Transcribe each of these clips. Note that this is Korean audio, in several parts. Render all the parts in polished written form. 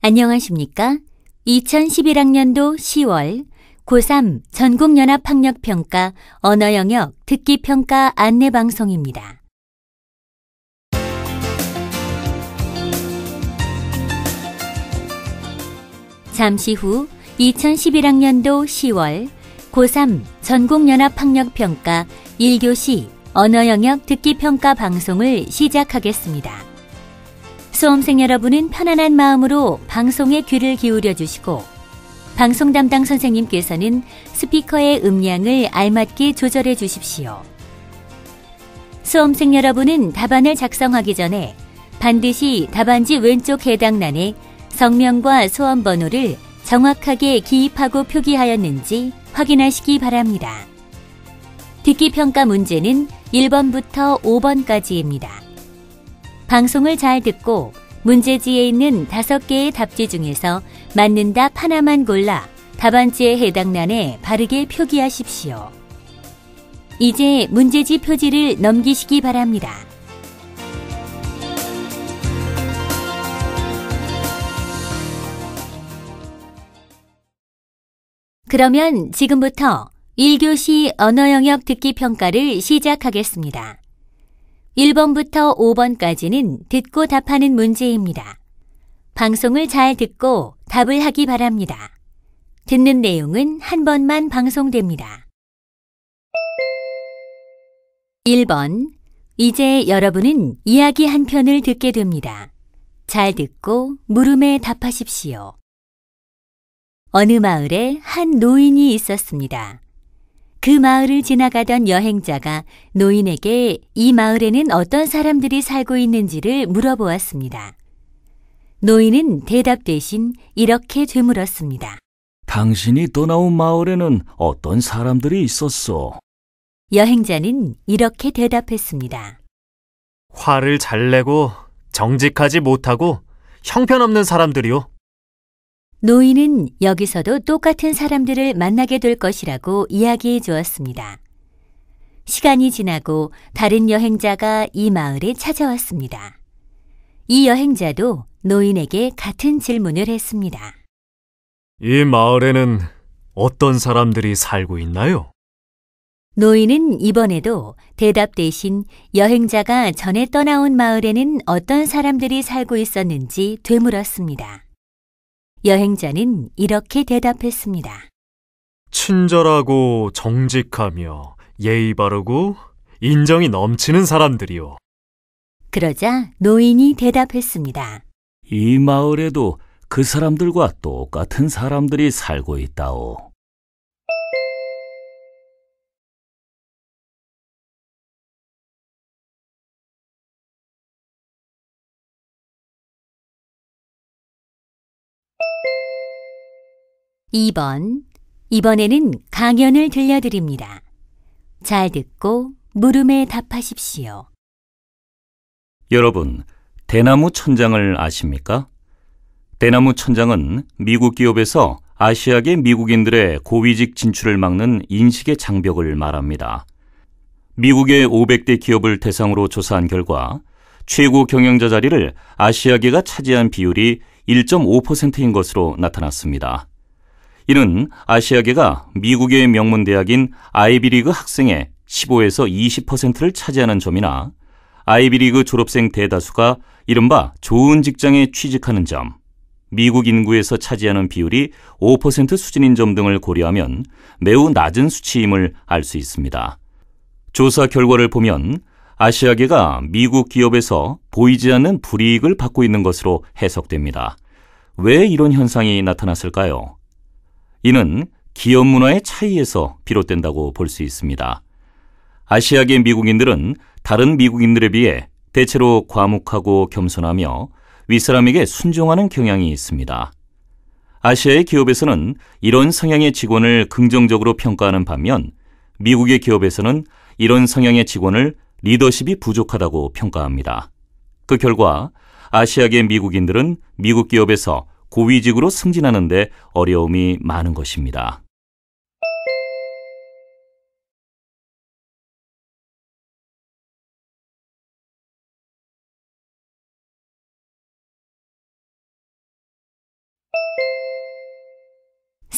안녕하십니까? 2011학년도 10월 고3 전국연합학력평가 언어영역 듣기평가 안내방송입니다. 잠시 후 2011학년도 10월 고3 전국연합학력평가 1교시 언어영역 듣기평가 방송을 시작하겠습니다. 수험생 여러분은 편안한 마음으로 방송에 귀를 기울여 주시고 방송 담당 선생님께서는 스피커의 음량을 알맞게 조절해 주십시오. 수험생 여러분은 답안을 작성하기 전에 반드시 답안지 왼쪽 해당란에 성명과 수험 번호를 정확하게 기입하고 표기하였는지 확인하시기 바랍니다. 듣기평가 문제는 1번부터 5번까지입니다. 방송을 잘 듣고 문제지에 있는 5개의 답지 중에서 맞는 답 하나만 골라 답안지에 해당란에 바르게 표기하십시오. 이제 문제지 표지를 넘기시기 바랍니다. 그러면 지금부터 1교시 언어영역 듣기평가를 시작하겠습니다. 1번부터 5번까지는 듣고 답하는 문제입니다. 방송을 잘 듣고 답을 하기 바랍니다. 듣는 내용은 한 번만 방송됩니다. 1번. 이제 여러분은 이야기 한 편을 듣게 됩니다. 잘 듣고 물음에 답하십시오. 어느 마을에 한 노인이 있었습니다. 그 마을을 지나가던 여행자가 노인에게 이 마을에는 어떤 사람들이 살고 있는지를 물어보았습니다. 노인은 대답 대신 이렇게 되물었습니다. 당신이 떠나온 마을에는 어떤 사람들이 있었소? 여행자는 이렇게 대답했습니다. 화를 잘 내고 정직하지 못하고 형편없는 사람들이요. 노인은 여기서도 똑같은 사람들을 만나게 될 것이라고 이야기해 주었습니다. 시간이 지나고 다른 여행자가 이 마을에 찾아왔습니다. 이 여행자도 노인에게 같은 질문을 했습니다. 이 마을에는 어떤 사람들이 살고 있나요? 노인은 이번에도 대답 대신 여행자가 전에 떠나온 마을에는 어떤 사람들이 살고 있었는지 되물었습니다. 여행자는 이렇게 대답했습니다. 친절하고 정직하며 예의 바르고 인정이 넘치는 사람들이요. 그러자 노인이 대답했습니다. 이 마을에도 그 사람들과 똑같은 사람들이 살고 있다오. 이번에는 강연을 들려드립니다. 잘 듣고 물음에 답하십시오. 여러분, 대나무 천장을 아십니까? 대나무 천장은 미국 기업에서 아시아계 미국인들의 고위직 진출을 막는 인식의 장벽을 말합니다. 미국의 500대 기업을 대상으로 조사한 결과 최고 경영자 자리를 아시아계가 차지한 비율이 1.5%인 것으로 나타났습니다. 이는 아시아계가 미국의 명문 대학인 아이비리그 학생의 15에서 20%를 차지하는 점이나 아이비리그 졸업생 대다수가 이른바 좋은 직장에 취직하는 점, 미국 인구에서 차지하는 비율이 5% 수준인 점 등을 고려하면 매우 낮은 수치임을 알 수 있습니다. 조사 결과를 보면 아시아계가 미국 기업에서 보이지 않는 불이익을 받고 있는 것으로 해석됩니다. 왜 이런 현상이 나타났을까요? 이는 기업 문화의 차이에서 비롯된다고 볼 수 있습니다. 아시아계 미국인들은 다른 미국인들에 비해 대체로 과묵하고 겸손하며 윗사람에게 순종하는 경향이 있습니다. 아시아의 기업에서는 이런 성향의 직원을 긍정적으로 평가하는 반면 미국의 기업에서는 이런 성향의 직원을 리더십이 부족하다고 평가합니다. 그 결과 아시아계 미국인들은 미국 기업에서 고위직으로 승진하는 데 어려움이 많은 것입니다.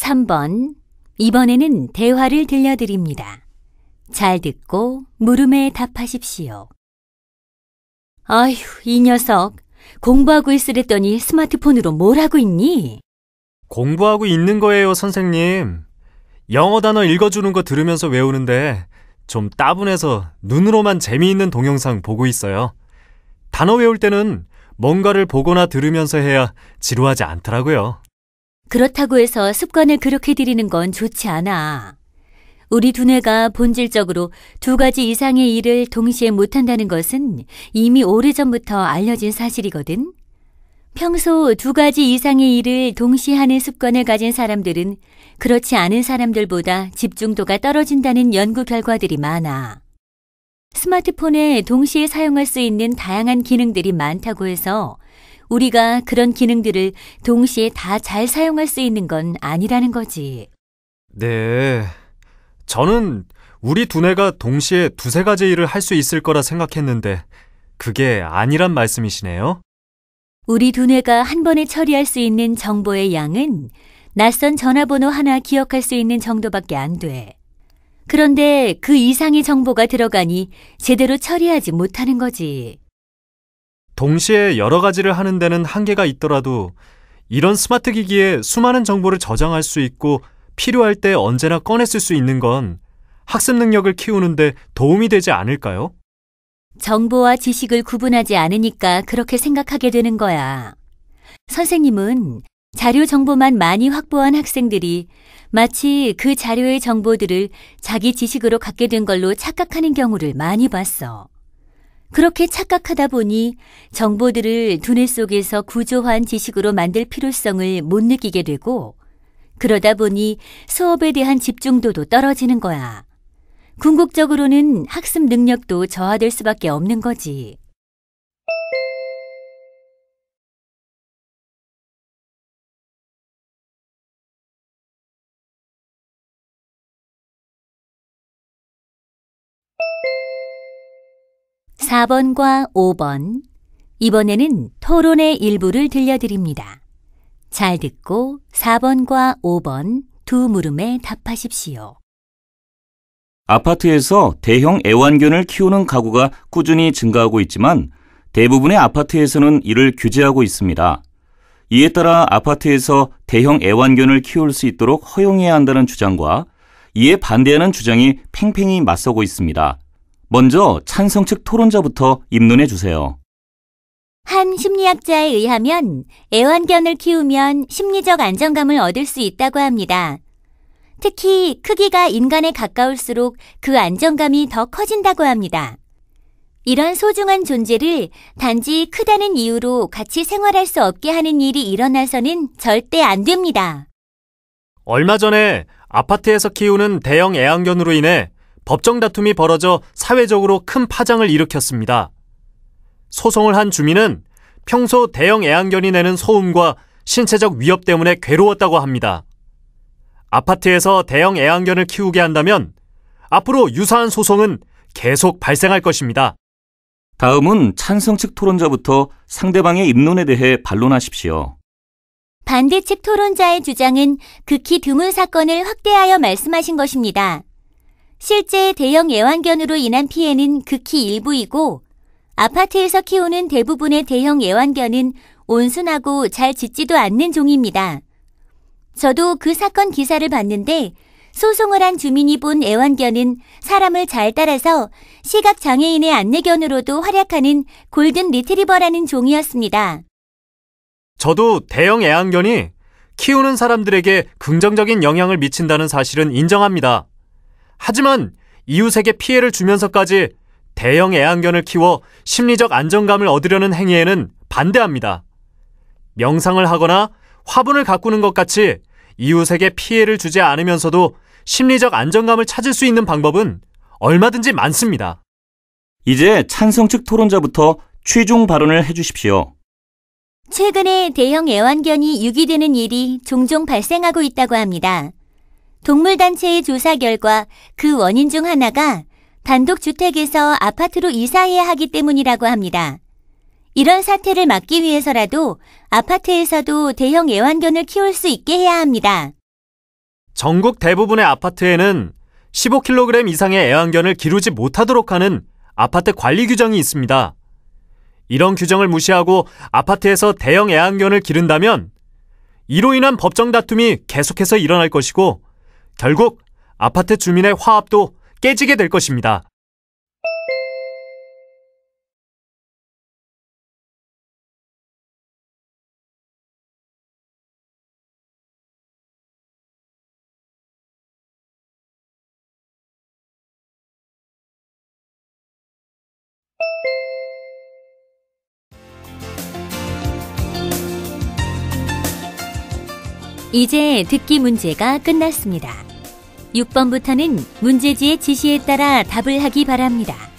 3번. 이번에는 대화를 들려드립니다. 잘 듣고 물음에 답하십시오. 아휴, 이 녀석. 공부하고 있으랬더니 스마트폰으로 뭘 하고 있니? 공부하고 있는 거예요, 선생님. 영어 단어 읽어주는 거 들으면서 외우는데 좀 따분해서 눈으로만 재미있는 동영상 보고 있어요. 단어 외울 때는 뭔가를 보거나 들으면서 해야 지루하지 않더라고요. 그렇다고 해서 습관을 그렇게 들이는 건 좋지 않아. 우리 두뇌가 본질적으로 두 가지 이상의 일을 동시에 못한다는 것은 이미 오래전부터 알려진 사실이거든. 평소 두 가지 이상의 일을 동시에 하는 습관을 가진 사람들은 그렇지 않은 사람들보다 집중도가 떨어진다는 연구 결과들이 많아. 스마트폰에 동시에 사용할 수 있는 다양한 기능들이 많다고 해서 우리가 그런 기능들을 동시에 다 잘 사용할 수 있는 건 아니라는 거지. 네. 저는 우리 두뇌가 동시에 두세 가지 일을 할 수 있을 거라 생각했는데 그게 아니란 말씀이시네요? 우리 두뇌가 한 번에 처리할 수 있는 정보의 양은 낯선 전화번호 하나 기억할 수 있는 정도밖에 안 돼. 그런데 그 이상의 정보가 들어가니 제대로 처리하지 못하는 거지. 동시에 여러 가지를 하는 데는 한계가 있더라도 이런 스마트 기기에 수많은 정보를 저장할 수 있고 필요할 때 언제나 꺼내 쓸 수 있는 건 학습 능력을 키우는데 도움이 되지 않을까요? 정보와 지식을 구분하지 않으니까 그렇게 생각하게 되는 거야. 선생님은 자료 정보만 많이 확보한 학생들이 마치 그 자료의 정보들을 자기 지식으로 갖게 된 걸로 착각하는 경우를 많이 봤어. 그렇게 착각하다 보니 정보들을 두뇌 속에서 구조화한 지식으로 만들 필요성을 못 느끼게 되고 그러다 보니 수업에 대한 집중도도 떨어지는 거야. 궁극적으로는 학습 능력도 저하될 수밖에 없는 거지. (4번과 5번) 이번에는 토론의 일부를 들려드립니다. 잘 듣고 4번과 5번 두 물음에 답하십시오. 아파트에서 대형 애완견을 키우는 가구가 꾸준히 증가하고 있지만 대부분의 아파트에서는 이를 규제하고 있습니다. 이에 따라 아파트에서 대형 애완견을 키울 수 있도록 허용해야 한다는 주장과 이에 반대하는 주장이 팽팽히 맞서고 있습니다. 먼저 찬성 측 토론자부터 입론해 주세요. 한 심리학자에 의하면 애완견을 키우면 심리적 안정감을 얻을 수 있다고 합니다. 특히 크기가 인간에 가까울수록 그 안정감이 더 커진다고 합니다. 이런 소중한 존재를 단지 크다는 이유로 같이 생활할 수 없게 하는 일이 일어나서는 절대 안 됩니다. 얼마 전에 아파트에서 키우는 대형 애완견으로 인해 법정 다툼이 벌어져 사회적으로 큰 파장을 일으켰습니다. 소송을 한 주민은 평소 대형 애완견이 내는 소음과 신체적 위협 때문에 괴로웠다고 합니다. 아파트에서 대형 애완견을 키우게 한다면 앞으로 유사한 소송은 계속 발생할 것입니다. 다음은 찬성 측 토론자부터 상대방의 입론에 대해 반론하십시오. 반대 측 토론자의 주장은 극히 드문 사건을 확대하여 말씀하신 것입니다. 실제 대형 애완견으로 인한 피해는 극히 일부이고 아파트에서 키우는 대부분의 대형 애완견은 온순하고 잘 짖지도 않는 종입니다. 저도 그 사건 기사를 봤는데 소송을 한 주민이 본 애완견은 사람을 잘 따라서 시각장애인의 안내견으로도 활약하는 골든 리트리버라는 종이었습니다. 저도 대형 애완견이 키우는 사람들에게 긍정적인 영향을 미친다는 사실은 인정합니다. 하지만 이웃에게 피해를 주면서까지 대형 애완견을 키워 심리적 안정감을 얻으려는 행위에는 반대합니다. 명상을 하거나 화분을 가꾸는 것 같이 이웃에게 피해를 주지 않으면서도 심리적 안정감을 찾을 수 있는 방법은 얼마든지 많습니다. 이제 찬성 측 토론자부터 최종 발언을 해주십시오. 최근에 대형 애완견이 유기되는 일이 종종 발생하고 있다고 합니다. 동물단체의 조사 결과 그 원인 중 하나가 단독주택에서 아파트로 이사해야 하기 때문이라고 합니다. 이런 사태를 막기 위해서라도 아파트에서도 대형 애완견을 키울 수 있게 해야 합니다. 전국 대부분의 아파트에는 15kg 이상의 애완견을 기르지 못하도록 하는 아파트 관리 규정이 있습니다. 이런 규정을 무시하고 아파트에서 대형 애완견을 기른다면 이로 인한 법정 다툼이 계속해서 일어날 것이고 결국 아파트 주민의 화합도 깨지게 될 것입니다. 이제 듣기 문제가 끝났습니다. 6번부터는 문제지의 지시에 따라 답을 하기 바랍니다.